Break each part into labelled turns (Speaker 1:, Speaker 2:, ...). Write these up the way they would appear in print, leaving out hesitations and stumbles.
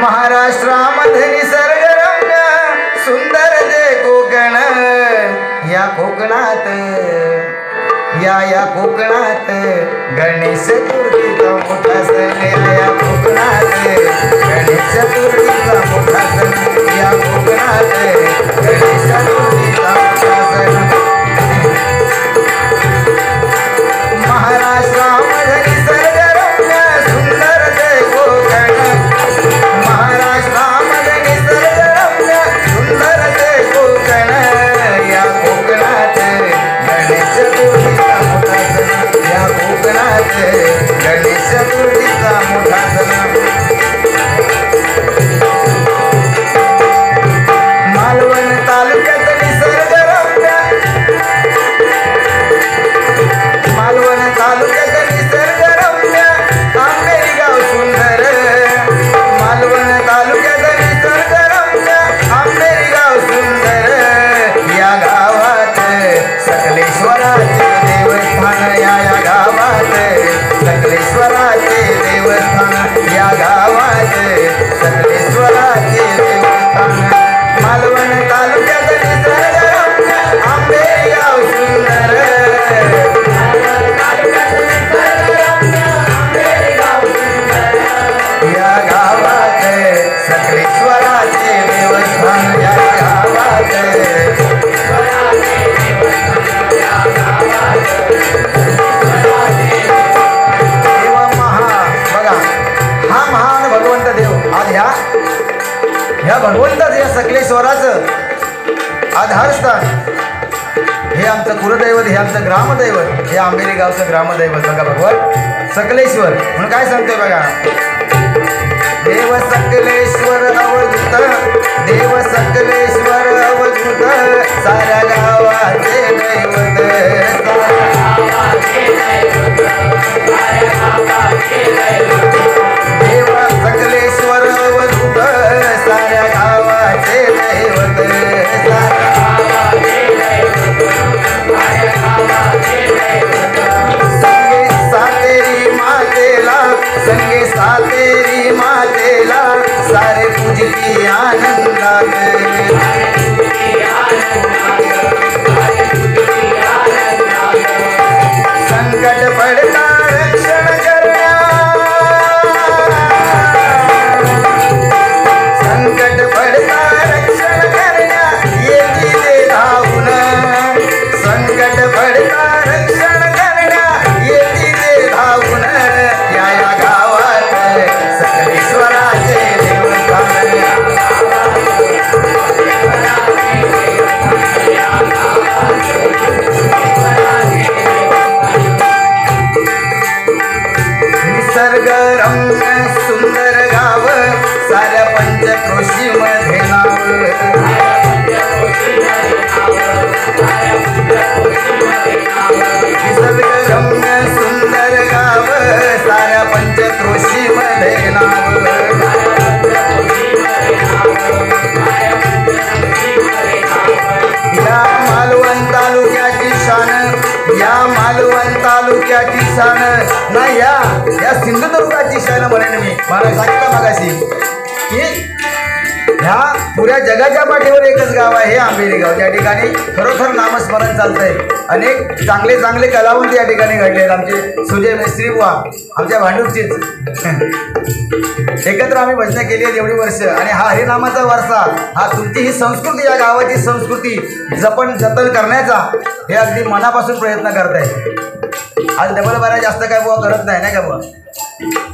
Speaker 1: महाराष्ट्रामध्ये निसर्गरम्य सुंदर दे कोकण, या कोकणात या कोकणात गणेश चतुर्थीचा मोठा सण, या कोकणात गणेश चतुर्थीचा मोठा सण, या कोकणात गणेश चतुर्थीचा मोठा सण. महाराष्ट्रामध्ये निसर्गरम्य सुंदर दे कोकण, महाराष्ट्रामध्ये निसर्गरम्य सुंदर दे कोकण, या कोकणात गणेश चतुर्थीचा मोठा सण, या कोकणात गणेश चतुर्थीचा मोठा सण. मालवण तालुक्यात निसर्गरम्य, मालवण तालुक्यात निसर्गरम्य आंबेरी गाव सुंदर, मालवण तालुक्यात निसर्गरम्य आंबेरी गाव सुंदर, या गावात सकलेश्वराचे देवस्थान, या गावात सकलेश्वराचे देवस्थान, या गावात सकलेश्वराचे देवस्थान. मालवण तालुक्यात निसर्गरम्य आंबेरी गाव सुंदर, या गावात सकलेश्वराचे देवस्थान, या गावात देव बघा हा महान भगवंत देव आज ह्या भगवंताचं या सकलेश्वराचं आधारस्थान, हे आमचं कुलदैवत, हे आमचं ग्रामदैवत, हे आंबेरी गावचं ग्रामदैवत बघा भगवान सकलेश्वर म्हणून काय सांगतोय बघा. देव सकलेश्वर अवधूत, देव सकलेश्वर अवधूत, साऱ्या गावाचे दैवत, देव सकलेश्वर अवधूत, साऱ्या गावाचे दैवत, संगे सातेरी मातेला, संगे सातेरी मातेला, सारे पूजती आनंदात, संकट पडता रक्षण करण्या, संकट पडता रक्षण करण्या येती ते धावून, संकट पडता रक्षण करण्या येती ते धावून, या गावात सकलेश्वराचे देवस्थान, निसर्गरम्य सुंदर गाव, साऱ्या पंचक्रोशी मध्ये नाव, निसर्गरम्य सुंदर गाव, साऱ्या पंचक्रोशी मध्ये नाव, या मालवण तालुक्याची शान, या मालवण तालुक्याची शान ना, या सिंधुदुर्गाची शान म्हणेन मी. मला सांगितलं मगाशी की ह्या पुऱ्या जगाच्या पाठीवर एकच गाव आहे, हे आंबेरी गाव. त्या ठिकाणी खरोखर नामस्मरण चालतंय. अनेक चांगले चांगले कलावंत या ठिकाणी घडले आहेत. आमचे सुजय मिस्त्री बुवा आमच्या भांडूपचेच एकत्र आम्ही भजनं केली आहेत एवढी वर्ष, आणि हा हरिनामाचा वारसा, हा तुमची ही संस्कृती, या गावाची संस्कृती जतन करण्याचा हे अगदी मनापासून प्रयत्न करताय. आज डबल बारा जास्त काय बुवा करत नाही ना का बुवा.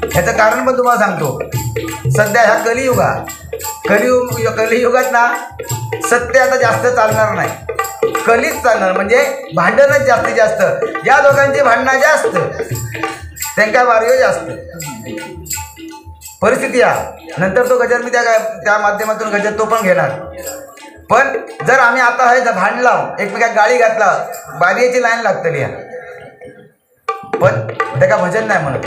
Speaker 1: ह्याचं कारण पण तुम्हाला सांगतो. सध्या ह्या कलियुगात ना सत्य आता जास्त चालणार नाही, कलीच चालणार. म्हणजे भांडणच जास्तीत जास्त, या दोघांची भांडणं जास्त, त्यांच्या वार्यो जास्त परिस्थिती आहे. नंतर तो गजर मी त्या माध्यमातून गजर तो पण घेणार. पण जर आम्ही आता हे भांडला, एकमेका गाडी घातला, बारीची लाईन लागतली या, पण त्याका भजन नाही म्हणत,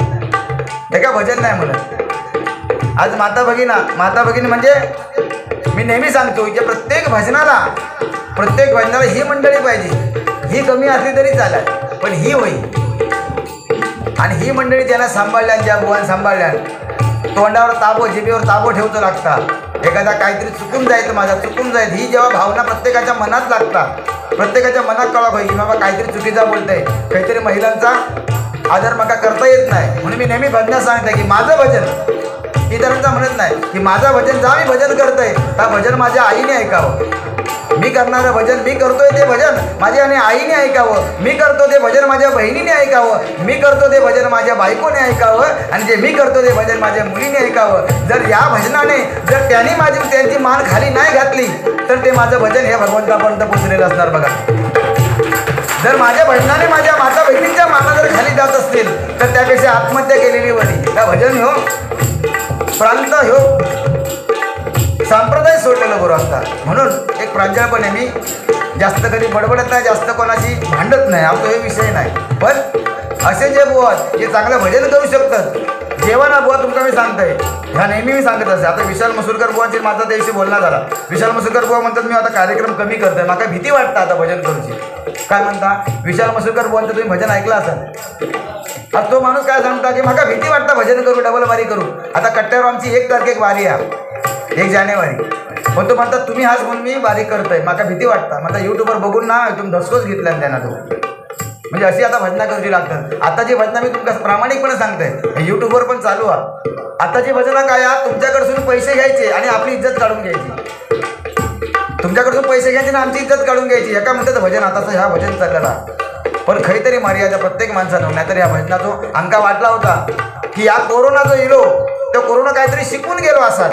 Speaker 1: त्याका भजन नाही म्हणत. आज माता भगिनी म्हणजे मी नेहमी सांगतो की प्रत्येक भजनाला ही मंडळी पाहिजे. ही कमी असली तरी चालेल, पण ही होईल. आणि ही मंडळी ज्यांना सांभाळल्या, ज्या बुवान सांभाळल्या, तोंडावर ताबो जिभेवर ताबो ठेवतो लागता, एखादा काहीतरी चुकून जायचं माझा चुकून जायचं, ही जेव्हा भावना प्रत्येकाच्या मनात लागतात, प्रत्येकाच्या मनात कळा पाहिजे की बाबा काहीतरी चुकीचा बोलतंय, काहीतरी महिलांचा आदर मका करता येत नाही. म्हणून मी नेहमी भजनात सांगते की माझं भजन, इतरांचा म्हणत नाही की माझं भजन जा मी भजन करतोय, त्या भजन माझ्या आईने ऐकावं. मी करणारं भजन, मी करतोय ते भजन माझ्या आईने ऐकावं, मी करतो ते भजन माझ्या बहिणीने ऐकावं, मी करतो ते भजन माझ्या बायकोने ऐकावं, आणि जे मी करतो ते भजन माझ्या मुलीने ऐकावं. जर या भजनाने जर त्यांनी त्यांची मान खाली नाही घातली तर ते माझं भजन हे भगवंतापर्यंत पोचलेलं असणार. बघा, जर माझ्या भजनाने माझ्या माता बहिणींच्या माना जर खाली जात असतील तर त्यापेक्षा आत्महत्या केलेली बरी. त्या भजन हो प्रांत हो संप्रदाय सोडलेलं बरं असतात. म्हणून एक प्रांजळपणे मी जास्त कधी बडबडत नाही, जास्त कोणाशी भांडत नाही, आमचा हे विषय नाही. पण असे जे बुवा जे चांगलं भजन करू शकतात, जेव्हा ना बुवा तुमचा मी सांगतोय, ह्या नेहमी मी सांगत असते. आता विशाल मसूरकर बुवांची माझा त्याविषयी बोलणं झाला. विशाल मसूरकर बुवा म्हणतात मी आता कार्यक्रम कमी करतोय, मला भीती वाटतं आता भजन करूची. काय म्हणता? विशाल मसूरकर बुवांचं तुम्ही भजन ऐकलं असाल. आता तो माणूस काय सांगता की मला भीती वाटतं भजन करू, डबल वारी करू. आता कट्ट्यावर आमची 1 तारखेक वारी आहे, 1 जानेवारी. पण तो म्हणतात तुम्ही हाच म्हणून मी वारी करतोय, मला भीती वाटतं. माझा यूट्यूबवर बघून ना तुम्ही धसकोच घेतला त्यांना तो. म्हणजे अशी आता भजना करूची लागतात. आता जी भजना मी तुमच्या प्रामाणिकपणे सांगतोय, यूट्यूबवर पण चालू आहे. आताची भजना काय आहे, तुमच्याकडसून पैसे घ्यायचे आणि आपली इज्जत काढून घ्यायची. तुमच्याकडून पैसे घ्यायचे आणि आमची इज्जत काढून घ्यायची. एका म्हणतात भजन, आताचं ह्या भजन चाललेला. पण खरीतरी मर्यादा प्रत्येक माणसानं. नाहीतर या भजनाचा अंका वाटला होता की या कोरोना जो येलो तो कोरोना काहीतरी शिकून गेलो असाल.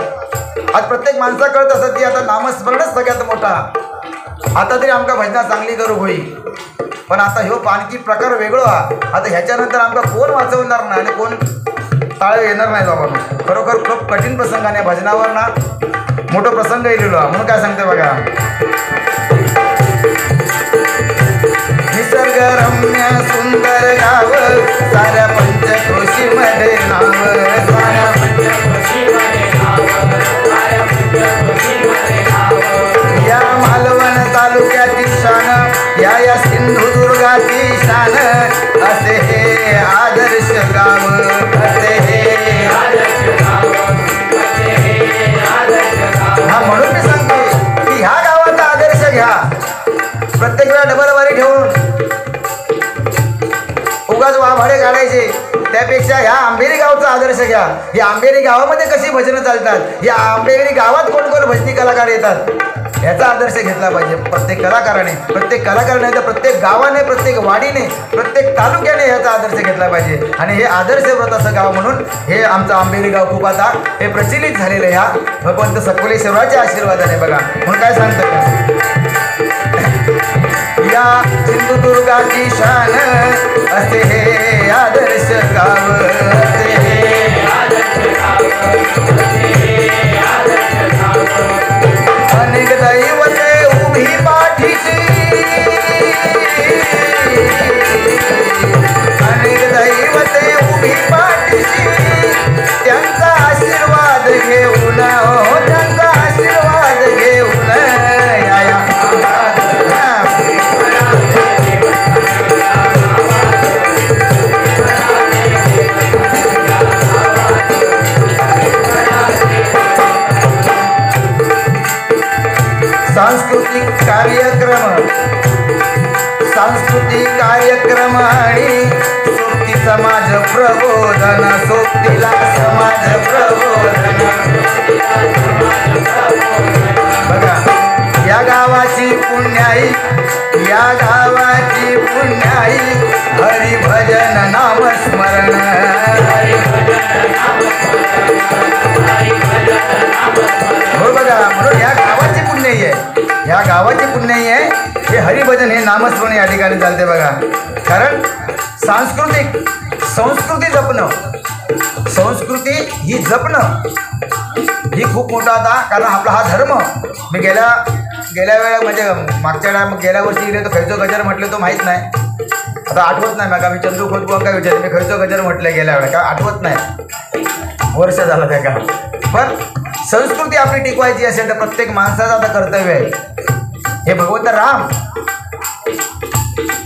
Speaker 1: आज प्रत्येक माणसा कळत असत की आता नामस्मरणच सगळ्यात मोठा. आता तरी आमका भजना चांगली करू होईल. पण आता ह्यो आणखी प्रकार वेगळो हा. आता ह्याच्यानंतर आमका कोण वाचवणार नाही आणि कोण टाळ येणार नाही बाबा. खरोखर खूप कठीण प्रसंगाने भजनावर ना मोठा प्रसंग येलेलो हा. म्हणून काय सांगते बघा, निसर्गरम्य सुंदर गाव साऱ्या पंचक्रोशीमध्ये नाव, साऱ्या पंचक्रोशीमध्ये या मालवण तालुक्याची शान, या सिंधुदुर्गाची शान, असे हे आदर्श गाव, असे हे आदर्श गाव, असे हे आदर्श गाव. हा म्हणून मी सांगते की ह्या गावाचा आदर्श घ्या. प्रत्येक वेळा डबलवारी ठेवून उगाच वाभाडे काढायचे त्यापेक्षा ह्या आंबेरी गावचा आदर्श घ्या. या आंबेरी गावामध्ये कशी भजनं चालतात, या आंबेरी गावात कोण कोण भजनी कलाकार येतात, याचा आदर्श घेतला पाहिजे प्रत्येक कलाकाराने. प्रत्येक कलाकाराने तर प्रत्येक गावाने, प्रत्येक वाडीने, प्रत्येक तालुक्याने याचा आदर्श घेतला पाहिजे. आणि हे आदर्श व्रत असं गाव म्हणून हे आमचं आंबेरी गाव खूप आता हे प्रचलित झालेलं ह्या भगवंत सकलेश्वराच्या आशीर्वादाने. बघा म्हणून काय सांगतं, या सिंधुदुर्गाची शान, असे हे आदर्श गाव, असे हे आदर्श गाव, असे हे आदर्श गाव. अनेक दैवते उभी पाठीशी, अनेक दैवते उभी पाठीशी, त्यांचा आशीर्वाद घेऊन, हो त्यांचा आशीर्वाद घेऊन सांस्कृतिक कार्यक्रम आणि सोबती समाज प्रबोधन, सोबतीला समाज प्रबोधन. बघा या गावाची पुण्याई, या गावाची पुण्याई, हरिभजन नामस्मरण, हो बघा. म्हणून या गावाची पुण्याई आहे, या गावाची पुण्याई आहे हे हरिभजन, हे नामस्मरण या ठिकाणी चालते. बघा कारण संस्कृती जपणं, संस्कृती ही जपणं ही खूप मोठा आता. कारण आपला हा धर्म, मी गेल्या वेळा म्हणजे मागच्या वेळा गेल्या वर्षी गेले तो खैचो गजर म्हटलं तो माहीत नाही, आता आठवत नाही. मग मी चंद्रू खोतबुवा काय विचारले, मी खैचो गजर म्हटलं गेल्या वेळा, काय आठवत नाही, वर्ष झालं त्या का. पण संस्कृती आपली टिकवायची असेल तर प्रत्येक माणसाचं आता कर्तव्य आहे. हे भगवंत राम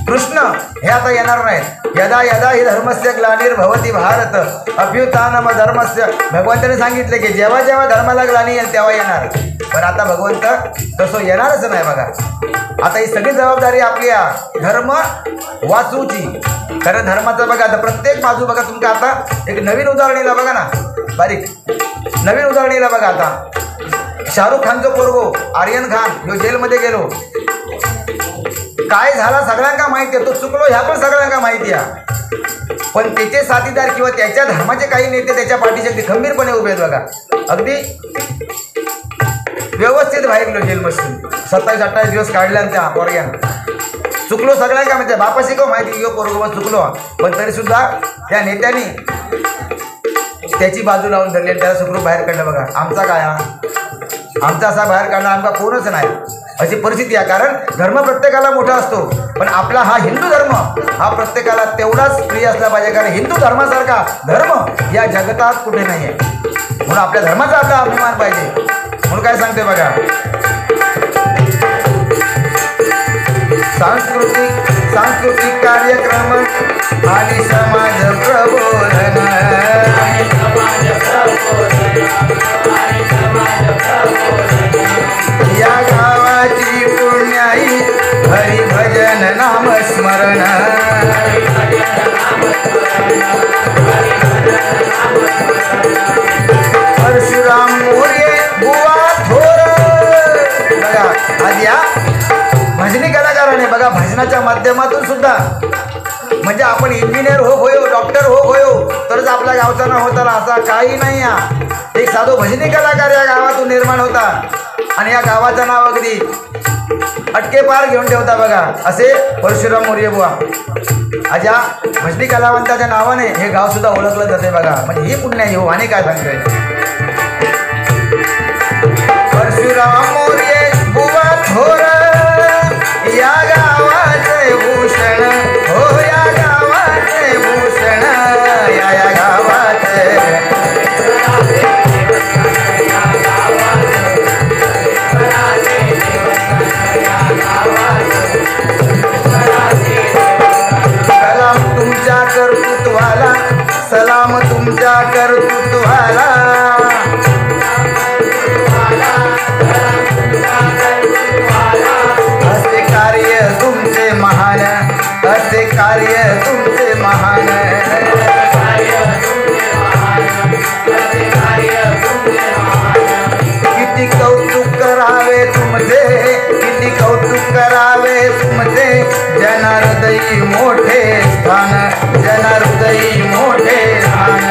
Speaker 1: कृष्ण हे आता येणार नाहीत. यदा यदा ही धर्मस्य ग्लानिर्भवती भारत अभ्युत्थानम धर्मस्य. भगवंताने सांगितले की जेव्हा जेव्हा धर्माला ग्लानी येईल तेव्हा येणार. पण आता भगवंत तसं येणारच नाही बघा. आता ही सगळी जबाबदारी आपली आहे धर्म वाचूची. कारण धर्माचं बघा आता प्रत्येक बाजू बघा तुमच्या. आता एक नवीन उदाहरणीला बघा ना, बारीक नवीन उदाहरणीला बघा. आता शाहरुख खानचं पोरगो आर्यन खान ह्यो जेलमध्ये गेलो. काय झाला सगळ्यांना माहिती आहे. तो चुकलो ह्या पण सगळ्यांना माहिती आहे. पण त्याचे साथीदार किंवा त्याच्या धर्माचे काही नेते त्याच्या पाठीशी अगदी खंबीरपणे उभे आहेत बघा. अगदी व्यवस्थित बाहेर गेलो जेलमधून. 27-28 दिवस काढल्या त्या पोरग्यानं. चुकलो सगळ्यांना म्हणजे बापाशी का माहिती यो पोरगो चुकलो. पण तरीसुद्धा त्या नेत्यांनी त्याची बाजू लावून धरली आणि त्याला सुखरूप बाहेर काढलं बघा. आमचा काय आमचा असा बाहेर काढला आमचा कोणच नाही अशी परिस्थिती आहे. कारण धर्म प्रत्येकाला मोठा असतो पण आपला हा हिंदू धर्म हा प्रत्येकाला तेवढाच प्रिय असला पाहिजे. कारण हिंदू धर्मासारखा धर्म या जगतात कुठे नाही आहे. म्हणून आपल्या धर्माचा आपला अभिमान पाहिजे. म्हणून काय सांगते बघा, सांस्कृतिक कार्यक्रम आणि समाज प्रबोधन. या गावाची पुण्याई हरिभजन नामस्मरण. परशुराम मोरे बुवा थोर. बघा आज या भजनी कलाकाराने बघा भजनाच्या माध्यमातून सुद्धा म्हणजे आपण इंजिनियर हो होयो डॉक्टर हो होयो तरच आपल्या गावचा नाव होता असा काही नाही. एक साधो भजनी कलाकार या गावातून निर्माण होता आणि या गावाचं नाव अगदी अटके पार घेऊन ठेवता बघा. असे परशुराम मोरे बुवा. आज या भजनी कलावंताच्या नावाने हे गाव सुद्धा ओळखलं जाते बघा. म्हणजे ही पुण्य हो आणि काय सांगतोय परशुराम मोरे बुवा थोर. या गावाचे भूषण हो या गावाचे भूषण. या गावाचे सलाम तुमच्या कर्तृत्वाला. सलाम तुमच्या कर्तृत्वाला. असे कार्य तुमचे महान. असे कार्य तुमचे महान. किती कौतुक करावे तुमचे. किती कौतुक करावे तुमचे. जनार्दयी मोठे स्थान. जनार्दयी मोठे स्थान.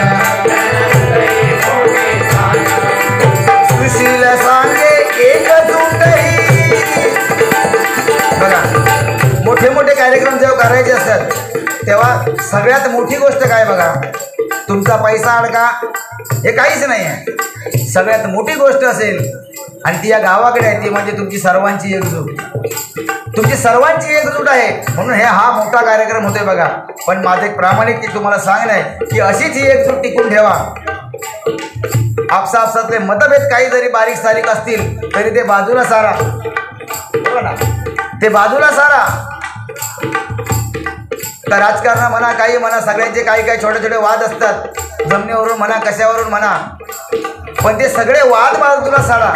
Speaker 1: सुशील सांगे एकजूटही. बघा मोठे मोठे कार्यक्रम जेव्हा करायचे असतात तेव्हा सगळ्यात मोठी गोष्ट काय बघा, तुमचा पैसा अडका हे काहीच नाही आहे. सगळ्यात मोठी गोष्ट असेल आणि ती या गावाकडे आहे ती म्हणजे तुमची सर्वांची एकजूट. तुमची सर्वांची एकजूट आहे म्हणून हा मोठा कार्यक्रम होतोय बघा. पण माझं एक प्रामाणिक तुम्हाला सांगणं आहे की अशीच ही एकजूट टिकून ठेवा. आपसापसातले मतभेद काही जरी बारीक सारीक असतील तरी ते बाजूला सारा. बरोबर ना, ते बाजूला सारा. तर राजकारण म्हणा काही म्हणा सगळ्यांचे काही काही छोटे छोटे वाद असतात जमिनीवरून म्हणा कशावरून म्हणा. पण ते सगळे वाद बाजूला सारा.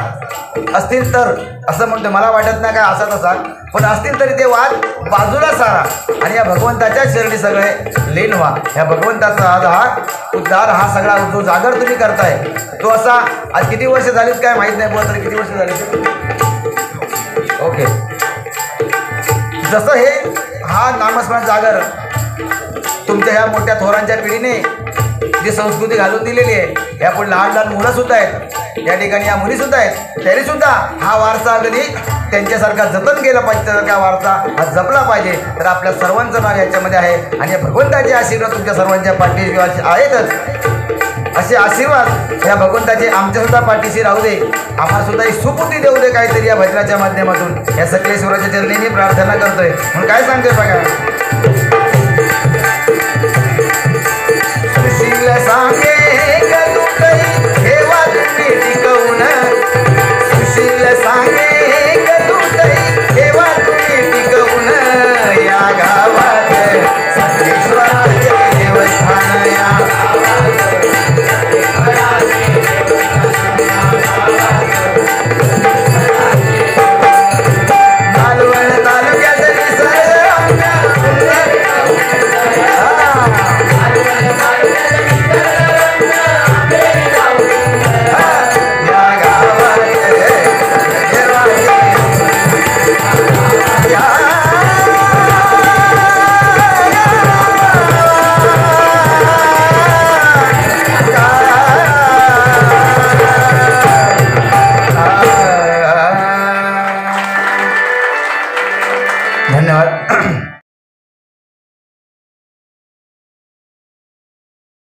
Speaker 1: असतील तर असं म्हणतो मला वाटत नाही काय असा तसा पण असतील तरी ते वाद बाजूला सारा आणि या भगवंताच्या शरणी सगळे लीन व्हा. या भगवंताचा आज हा उद्धार हा सगळा जो जागर तुम्ही करताय तो असा आज किती वर्ष झालीत काय माहीत नाही बुवा तरी किती वर्ष झाली. ओके जसं हे हा नामस्मरण जागर तुमच्या ह्या मोठ्या थोरांच्या पिढीने जी संस्कृती घालून दिलेली आहे या पुढे लहान लहान मुलंसुद्धा आहेत या ठिकाणी या मुलीसुद्धा आहेत तरीसुद्धा हा वारसा अगदी त्यांच्यासारखा जतन केला पाहिजे. त्यासारखा वारसा हा जपला पाहिजे. तर आपल्या सर्वांचं नाव याच्यामध्ये आहे आणि या भगवंताचे आशीर्वाद तुमच्या सर्वांच्या पाठीशी आहेतच. असे आशीर्वाद या भगवंताचे आमच्यासुद्धा पाठीशी राहू दे. आम्हाला सुद्धा ही सुपूर्ती देऊ दे काहीतरी या भजनाच्या माध्यमातून. या सकलेश्वराच्या चरणी मी प्रार्थना करतोय. म्हणून काय सांगतोय बघा